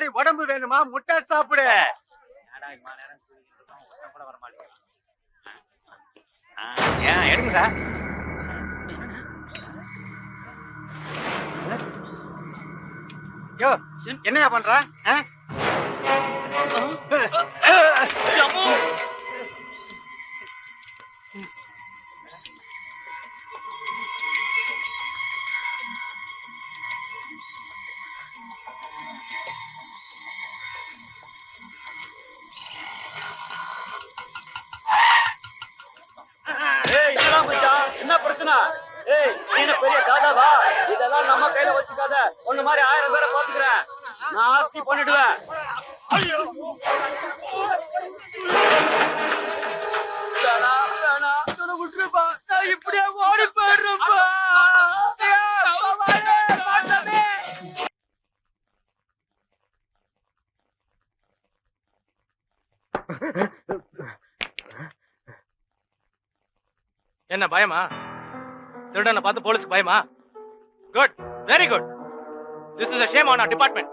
மாதிரி உடம்பு வேணுமா? முட்டை சாப்பிடு. ஏன் எடுங்க சார். யோ என்னையா பண்ற? என்ன பிரச்சனை? ஏய் நீ பெரிய தாதாவா? இதெல்லாம் நம்ம கையில வச்சுக்காத. ஒண்ணு மாதிரி 1000 பேரை பாத்துக்கிறேன். நான் ஆஸ்தி பண்ணிடுவேன். விட்டுருப்பா, நான் இப்படியே ஓடி போயிடுறப்பா. என்ன பயமா? திருடனை பார்த்து போலீஸ் பயமா? Good, very good. This is a shame on our department.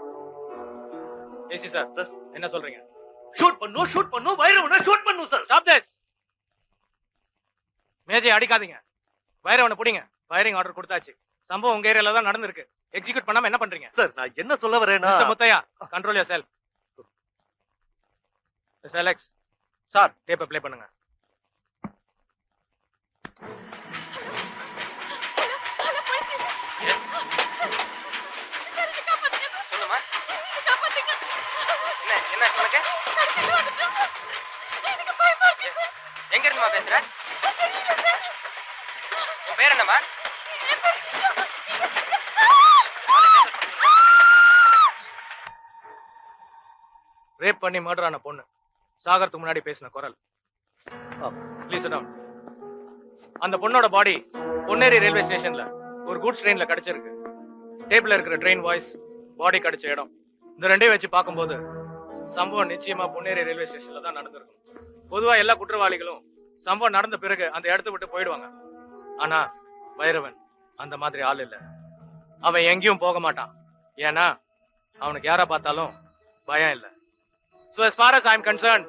AC sir, sir என்ன சொல்றீங்க? ஷூட் பண்ணு வைரவனை ஷூட் பண்ணு சார். Stop this. மேஜை அடிக்காதீங்க. வைரவனை புடிங்க. ஃபயரிங் ஆர்டர் கொடுத்தாச்சு. சம்பவம் உங்க ஏரியால தான் நடந்திருக்கு. எக்ஸிக்யூட் பண்ணாம என்ன பண்றீங்க? சார் நான் என்ன சொல்ல வரேன்னா, mister Muthaiah, control yourself. Mister Alex, sir டேப்பை ப்ளே பண்ணுங்க. எங்க இருந்துமா பேசுற? உன் பேர் என்னமா? ரேப் பண்ணி மர்டர் ஆன பொண்ணு சாகறதுக்கு முன்னாடி பேசின குரல். Please down. அந்த பொண்ணோட பாடி பொன்னேரி ரயில்வே ஸ்டேஷன்ல ஒரு குட்ஸ் ட்ரெயின்ல கிடைச்சிருக்கு. டேப்ல இருக்கிற ட்ரெயின் வாய்ஸ், பாடி கிடைச்ச இடம், இந்த ரெண்டையும் வச்சு பார்க்கும்போது சம்பவம் நிச்சயமா பொன்னேரி ரயில்வே ஸ்டேஷன்ல தான் நடந்திருக்கும். பொதுவா எல்லா குற்றவாளிகளும் சம்பவம் நடந்த பிறகு அந்த இடத்த விட்டு போயிடுவாங்க. ஆனா வைரவன் அந்த மாதிரி ஆள் இல்ல. அவன் எங்கேயும் போக மாட்டான். ஏன்னா அவனுக்கு யாரை பார்த்தாலும் பயம் இல்ல. So as far as I am concerned,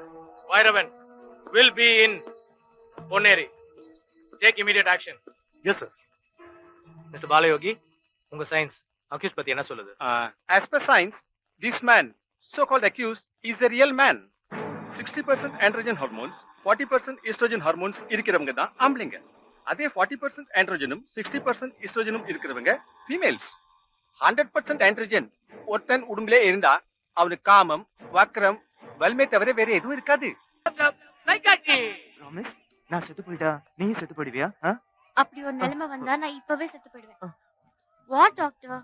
Vairavan will be in Ponneri. Take immediate action. Yes sir. Mr. Balayogi, unga science accused பத்தி என்ன சொல்லுது? As per science, this man, so-called accused, is a real man. 60% androgen hormones, 40% estrogen hormones இருக்கிறவங்க தான் ஆம்பளைங்க. அதே 40% androgenum, 60% estrogenum இருக்கிறவங்க females. 100% androgen ஒருத்தன் உடம்புல இருந்தா அவனுக்கு காமம், வக்ரம், வல்மை தவிர வேற எதுவும் இருக்காது. ப்ராமிஸ், நான் செத்து போயிட்டா நீ செத்து போயிடுவியா? அப்படி ஒரு நிலைமை வந்தா நான் இப்பவே செத்து போயிடுவேன். வாட் டாக்டர்,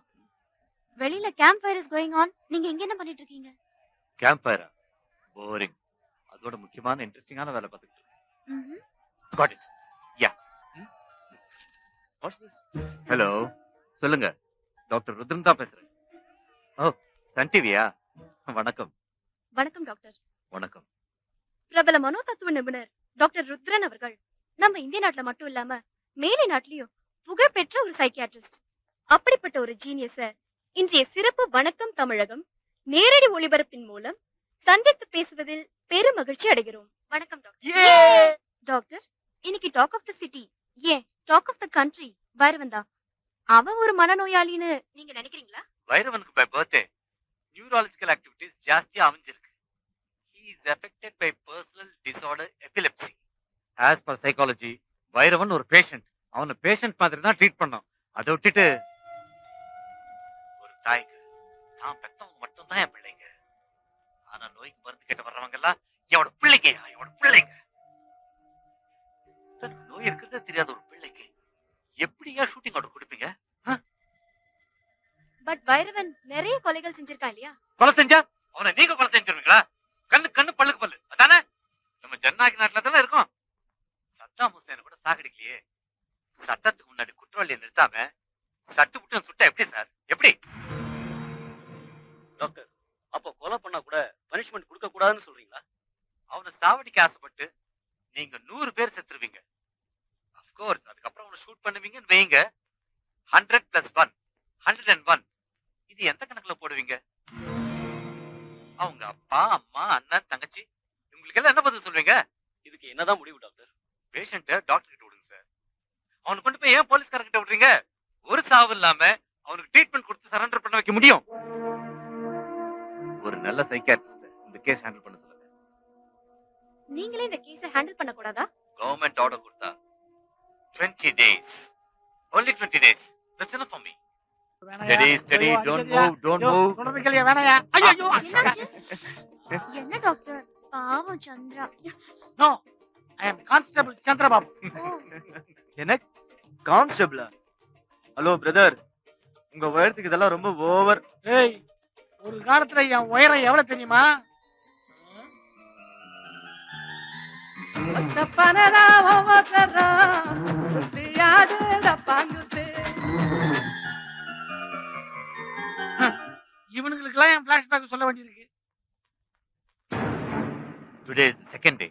வெளியில camp fire is going on. நீங்க எங்க என்ன பண்ணிட்டு இருக்கீங்க? கேம்ப் ஃபயரா? போரிங். அதோட முக்கியமான இன்ட்ரெஸ்டிங்கான வேலை பார்த்துட்டு இருக்கேன். Got it. Yeah. Watts this? Hello, சொல்லுங்க. டாக்டர் ருத்ரன் தான் பேசுறேன். ஓ, சன் டிவியா? வணக்கம். வணக்கம் டாக்டர். வணக்கம். பிரபல மனோதத்துவ நிபுணர் டாக்டர் ருத்ரன் அவர்கள் நம்ம இந்திய நாட்டுல மட்டும் இல்லாம மேலை நாட்டிலயும் புகழ்பெற்ற ஒரு சைக்கியாட்ரிஸ்ட். அப்படிப்பட்ட ஒரு ஜீனியஸ இன்றைய சிறப்பு வணக்கம் தமிழகம் நேரடி ஒளிபரப்பின் மூலம் சந்தித்து பேசுவதில் பெரும் மகிழ்ச்சி அடைகிறோம். வணக்கம் டாக்டர். டாக்டர், இன்னைக்கு டாக் ஆஃப் த சிட்டி, ஏன் talk of the country Vairavan தான். அவன் ஒரு மனநோயாளின்னு நீங்க நினைக்கிறீங்களா? வைரவனுக்கு பை பர்த்டே நியூரலாஜிக்கல் ஆக்டிவிட்டிஸ் ஜாஸ்தியா அமைஞ்சிருக்கு. He is affected by personal disorder epilepsy. As per psychology, Vairavan ஒரு பேஷண்ட். அவனை பேஷண்ட் மாதிரி தான் ட்ரீட் பண்ணோம். அதை விட்டுட்டு ஒரு தாய்க்கு தான் பெத்தவங்க மட்டும் தான் என் பிள்ளைங்க. ஆனா நோய்க்கு மருந்து கேட்டு வர்றவங்க எல்லாம் என்னோட பிள்ளைங்க, என்னோட பிள்ளைங்க. நோய் இருக்கிறதே தெரியாத ஒரு பிள்ளைக்கு எப்படியா ஷூட்டிங் ஆர்டர் கொடுப்பீங்க? பட் வைரவன் நிறைய கொலைகள் செஞ்சிருக்கான் இல்லையா? கொலை செஞ்சா அவனை நீங்க கொலை செஞ்சிருவீங்களா? கண்ணு கண்ணு பல்லுக்கு பல்லு, அதானே? நம்ம ஜனநாயக நாட்டுல தானே இருக்கோம். சத்தாம் ஹுசேனை கூட சாகடிக்கலையே. சட்டத்துக்கு முன்னாடி குற்றவாளியை நிறுத்தாம சட்டு புட்டு சுட்டா எப்படி சார்? எப்படி? டாக்டர், அப்ப கொலை பண்ணா கூட பனிஷ்மெண்ட் கொடுக்க கூடாதுன்னு சொல்றீங்களா? அவனை சாவடிக்க ஆசைப்பட்டு நீங்க 100 பேர் செத்துருவீங்க. அப்கோர்ஸ் அதுக்கப்புறம் அவனை ஷூட் பண்ணுவீங்கன்னு வைங்க. 100 + 1 101. இது எந்த கணக்குல போடுவீங்க? அவங்க அப்பா அம்மா அண்ணன் தங்கச்சி இவங்களுக்கு எல்லாம் என்ன பதில் சொல்வீங்க? இதுக்கு என்னதான் முடிவு டாக்டர்? பேஷண்ட்டை டாக்டர் கிட்ட விடுங்க சார். அவனுக்கு கொண்டு போய் ஏன் போலீஸ்காரங்க கிட்ட விடுறீங்க? ஒரு சாவு இல்லாம அவனுக்கு ட்ரீட்மெண்ட் கொடுத்து சரண்டர் பண்ண வைக்க முடியும். ஒரு நல்ல சைக்கியாட்ரிஸ்ட் இந்த கேஸ் ஹேண்டில் பண்ண சொல்லுங்க. நீங்களே இந்த கேஸை ஹேண்டில் பண்ண கூடாதா? கவர்மெண்ட் ஆர்டர் கொடுத்தா 20 days, only 20 days. That's enough for me. Steady, don't move. என்னாச்சு? என்ன டாக்டர்? பாவம் சந்திரா. நோ, ஐ அம் கான்ஸ்டபிள் சந்திரபாபு. என்ன கான்ஸ்டபிளா? ஹலோ பிரதர், உங்க உயரத்துக்கு இதெல்லாம் ரொம்ப ஓவர். ஏய், ஒரு காலத்துல என் உயரம் எவ்வளவு தெரியுமா? இவனுங்களுக்கெல்லாம் என் பிளாஷ்பேக் சொல்ல வேண்டியிருக்கு. Today is the second day.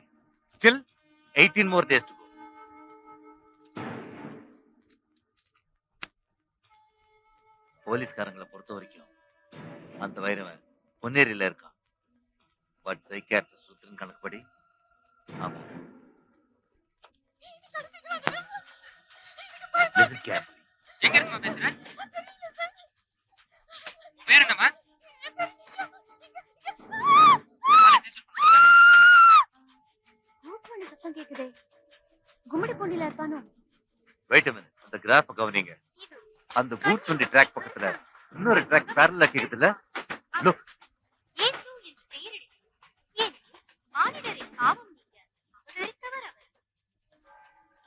Still 18 more days to go. போலீஸ்காரங்களை பொறுத்த வரைக்கும் அந்த வைரவன் பொன்னேரியில இருக்கான். பட் சைக்கியாட்ரிஸ்ட் சுத்தின் கணக்குப்படி ஆமா. Listen carefully. எங்க இருக்கமா பேசுறேன்? பேர் என்னமா? சத்தம் கேக்குதே. கும்மிடி பூண்டில இருப்பானோ? Wait a minute. அந்த கிராஃப கவனிங்க. அந்த பூட் வண்டி ட்ராக் பக்கத்துல இன்னொரு ட்ராக் பேரலா கேக்குதுல. லுக். இயேசு என்று பெயரிடுங்கள். ஏன் மானிடரின் பாவம் நீங்க அவதரித்தவர் அவர்.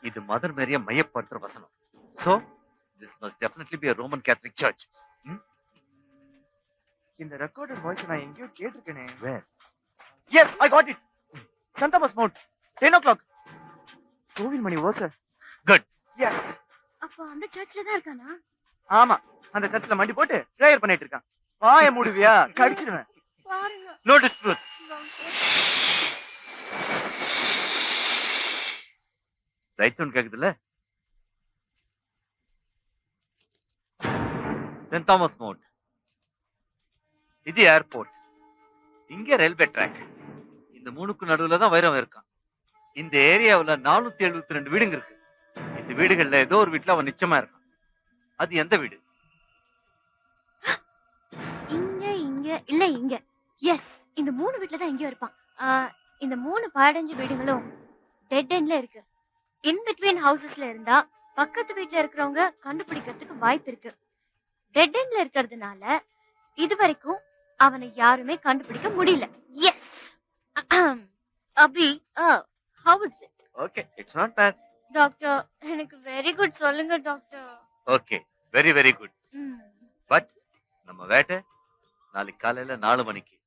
இது மதர் மேரிய மையப்படுத்துற வசனம். So this must definitely be a Roman Catholic church. இந்த ரெக்கார்டட் வாய்ஸ் நான் எங்கேயோ கேட்டிருக்கேனே. Where? Yes, I got it. Santa Thomas Mount, 10 o'clock. கோவில் மணி ஓசை. Good. Yes. அப்ப அந்த சர்ச்ல தான் இருக்கானா? ஆமா, அந்த சர்ச்ல மண்டி போட்டு பிரேயர் பண்ணிட்டு இருக்கான். வாயை மூடுவியா? கடிச்சிடுவேன். பாருங்க. No disputes. ரைட் சவுண்ட் கேக்குதுல்ல? Saint Thomas mount. இது ஏர்போர்ட். இங்க ரயில்வே ட்ராக். இந்த மூணுக்கு நடுவுல தான் வைரம் இருக்கான். இந்த ஏரியாவுல 472 வீடுங்க இருக்கு. இந்த வீடுகள்ல ஏதோ ஒரு வீட்டுல அவன் நிச்சயமா இருக்கான். அது எந்த வீடு? இங்க. எஸ், இந்த 3 வீட்ல தான் எங்கேயோ இருப்பான். இந்த 3 பாடஞ்சு வீடுகளும் டெட் எண்ட்ல இருக்கு. இன் பிட்வீன் ஹவுசஸ்ல இருந்தா பக்கத்து வீட்ல இருக்கிறவங்க கண்டுபிடிக்கிறதுக்கு வாய்ப்பு இருக்கு. டெட் எண்ட்ல இருக்கிறதுனால இது வரைக்கும் அவனை யாருமே கண்டுபிடிக்க முடியல. Yes. Abhi, how is it? Okay, it's not bad. Doctor, எனக்கு வெரி குட் சொல்லுங்க doctor. Okay, very very good. But நம்ம வேட்டை நாளைக்கு காலையில 4 மணிக்கு.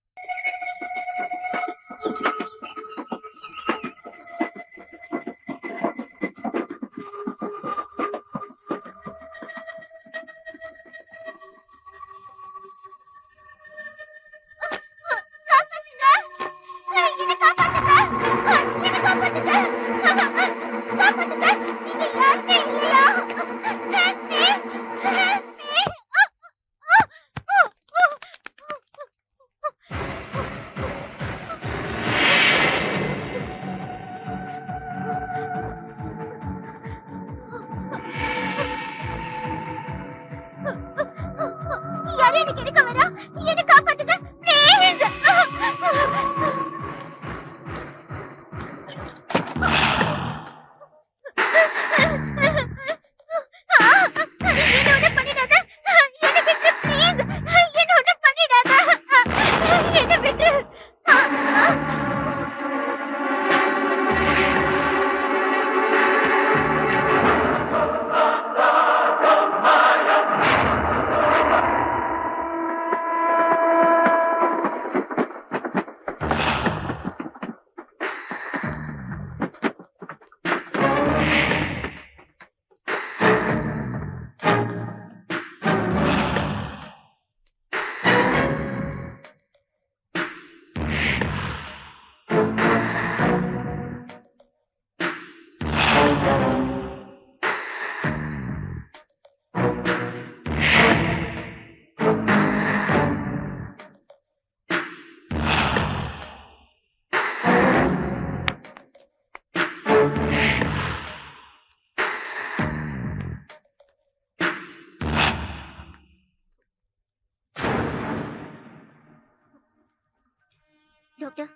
டாக்டர்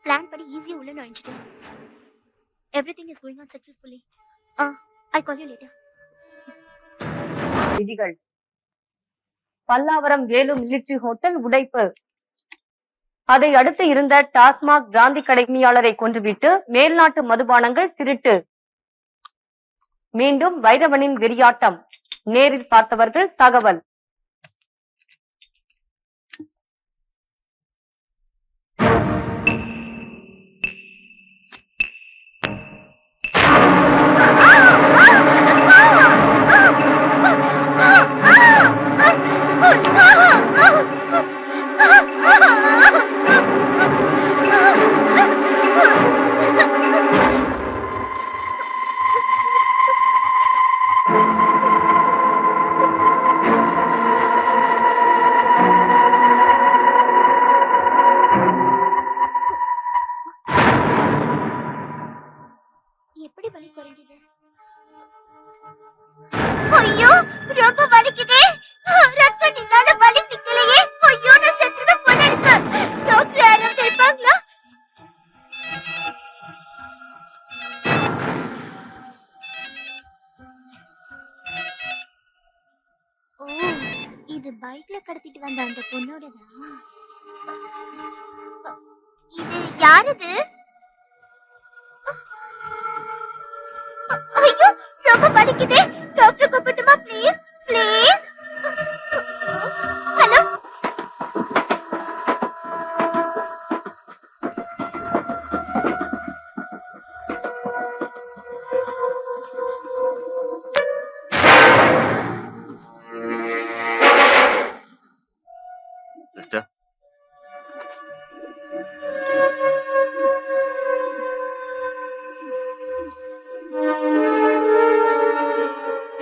பிளான் படி ஈஸியா உள்ள நுழைஞ்சிட்டேன். Everything is going on successfully. I call you later. விதிகள். பல்லாவரம் வேலு மிலிட்டரி ஹோட்டல் உடைப்பு. அதை அடுத்து இருந்த டாஸ்மாக் பிராந்தி கடைமையாளரை கொன்றுவிட்டு மேல்நாட்டு மதுபானங்கள் திருட்டு. மீண்டும் வைரவனின் வெறியாட்டம். நேரில் பார்த்தவர்கள் தகவல். எப்படி வலி குறைஞ்சது? ஐயோ ரொம்ப வலிக்குதே. ரத்தம் நின்னால வலி நிக்கலையே. ஐயோ நான் செத்துட போல இருக்கு. டாக்டர் யாராவது இருப்பாங்களா? ஓ இது பைக்ல கடத்திட்டு வந்த அந்த பொண்ணோடதா? இது யாருது? ஐயோ ரொம்ப வலிக்குதே. டாக்டர் கூப்பிட்டுமா ப்ளீஸ் ப்ளீஸ். ஹலோ சிஸ்டர்,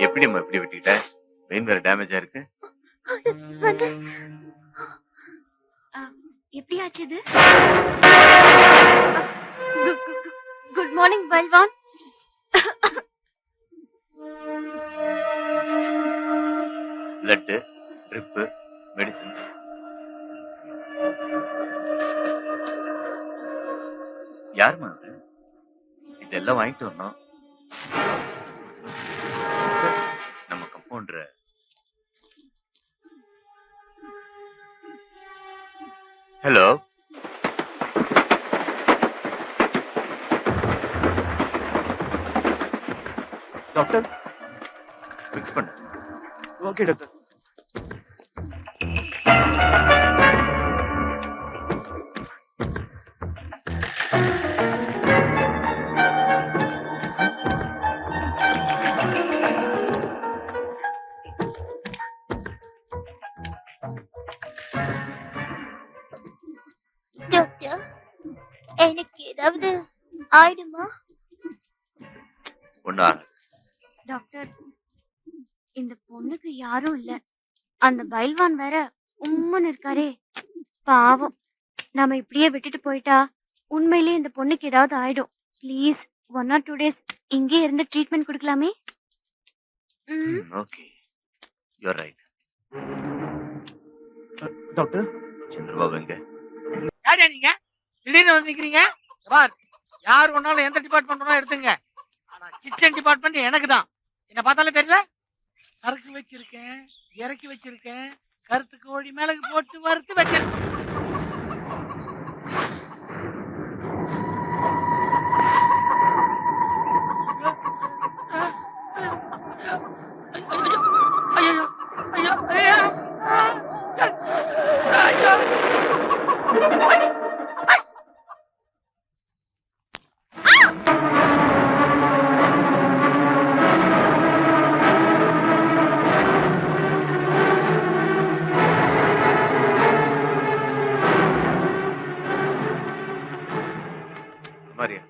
எப்படி அம்மா இப்படி விட்டுக்கிட்ட? வெயின் வேற டேமேஜ் ஆயிருக்கு. வந்து எப்படி ஆச்சு இது? Good morning Balwan. Blood, trip, medicines. யாருமா அது? இதெல்லாம் வாங்கிட்டு வரணும். நம்ம கம்பவுண்டர். Hello, doctor. ஃபிக்ஸ் பண்ணு. Okay doctor. டாக்டர் எனக்கு ஏதாவது ஆயிடுமா? ஒன்னும் ஆகாது. டாக்டர் இந்த பொண்ணுக்கு யாரும் இல்ல. அந்த பைல்வான் வேற உம்முன்னு இருக்காரே. பாவம். நாம இப்படியே விட்டுட்டு போயிட்டா உண்மையிலேயே இந்த பொண்ணுக்கு ஏதாவது ஆயிடும். ப்ளீஸ் 1 or 2 days இங்கே இருந்து ட்ரீட்மெண்ட் கொடுக்கலாமே? Okay, you are right. Doctor. Chandrababu எங்க? யாரியா நீங்க? திடீர்னு வந்து நிக்கிறீங்க. பார், யார் ஒன்னாலும் எந்த டிபார்ட்மெண்ட் வேணா எடுத்துங்க. ஆனா கிச்சன் டிபார்ட்மெண்ட் எனக்கு தான். என்ன பார்த்தாலே தெரியல. சரக்கு வச்சிருக்கேன், இறக்கி வச்சிருக்கேன், கருத்து கோழி மிளகு போட்டு வறுத்து வச்சிருக்கேன். ஐயோ ஐயோ ஐயோ ஐயோ. மாரியா,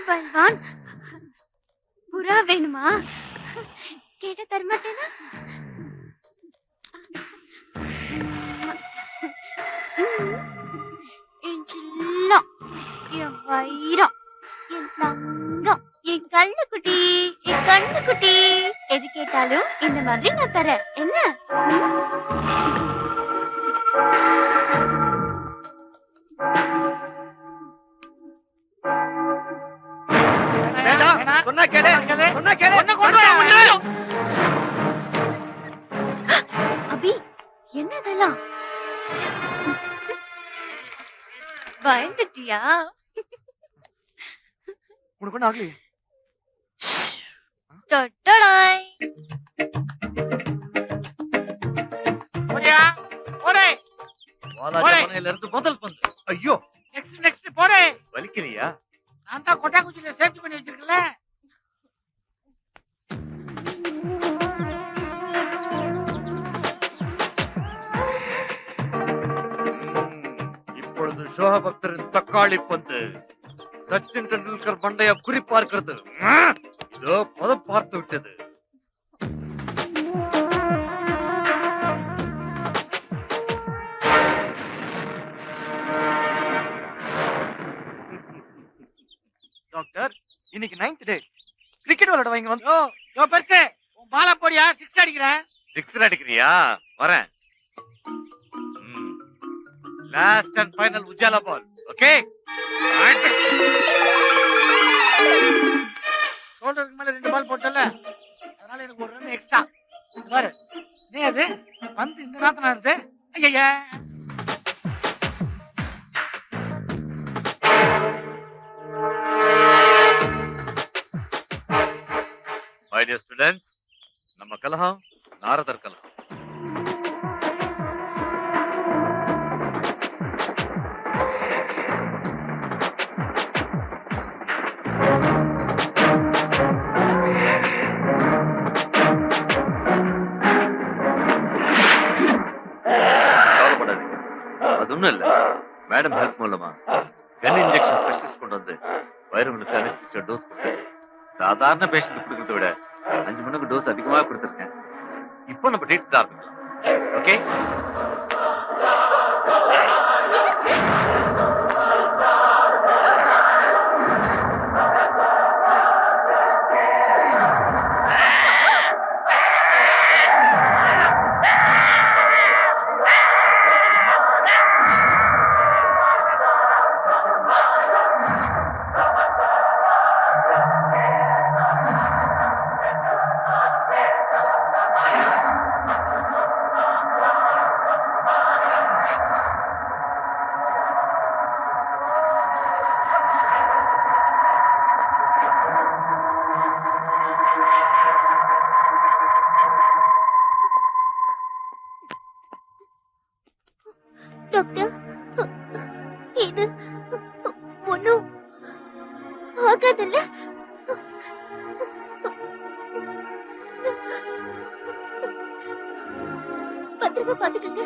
பல்வான் புறா வேணுமா? கேட்ட தரமாட்டேனா? என் செல்லம், என் வைரம், என் தங்கம், என் கண்ணுக்குட்டி, என் கண்ணுக்குட்டி, எது கேட்டாலும் இந்த மாதிரி நான் தரேன். என்ன? சொன்னா கேளு, சொன்னா கேளு. அபி, என்ன இதெல்லாம்? பயந்துட்டியா? உனக்கு ஒண்ணு ஆகலையே? டொட்டடாய். போறியா? போறே. வாலாஜாமனையில இருந்து முதல் பந்து. ஐயோ, நெக்ஸ்ட் போறே. வலிக்கலையா? நான் தான் கொட்டாக்குச்சியில சேஃப்டி பண்ணி வச்சிருக்கல. இப்பொழுது சோகபக்தரின் தக்காளி பந்து. சச்சின் டெண்டுல்கர் மண்டைய குறிப்பார்க்கிறது. இதோ பதம் பார்த்து விட்டது. டாக்டர், இன்னைக்கு 9th டே. கிரிக்கெட் விளையாட வைங்க வந்து. யோ பெருசு, உன் பாலா போடியா, 6 அடிக்கிறேன். சிக்ஸர் அடிக்கிறியா? வரேன். Last and final Ujala ball. Okay, ஷோல்டருக்கு மேல 2 பால் போட்டல, அதனால எனக்கு 1 ரன் எக்ஸ்ட்ரா. பாரு, நீ அது வந்து இந்த நாத்தனா இருந்து. ஐயா, மை டியர் ஸ்டூடெண்ட்ஸ், நம்ம கலகம் நாரதர் கலகம். கவலைப்படாதீங்க, அது ஒண்ணும் இல்ல. மேடம் ஹெல்ப் மூலமா கன் இன்ஜெக்ஷன் ஸ்பெஷலிஸ்ட் கொண்டு வந்து வைரவனுக்கு அனஸ்தீசியா டோஸ் கொடுத்தாரு. சாதாரண பேஷண்ட் கொடுக்கறத விட 5 மடங்கு டோஸ் அதிகமா கொடுத்திருக்கேன். இப்போ நம்ம ட்ரீட்மெண்ட் ஆரம்பிக்கலாம். ஓகே, டாக்டர், இது ஒண்ணும் ஆகாதுல்ல? பத்திரமா பாத்துக்கங்க.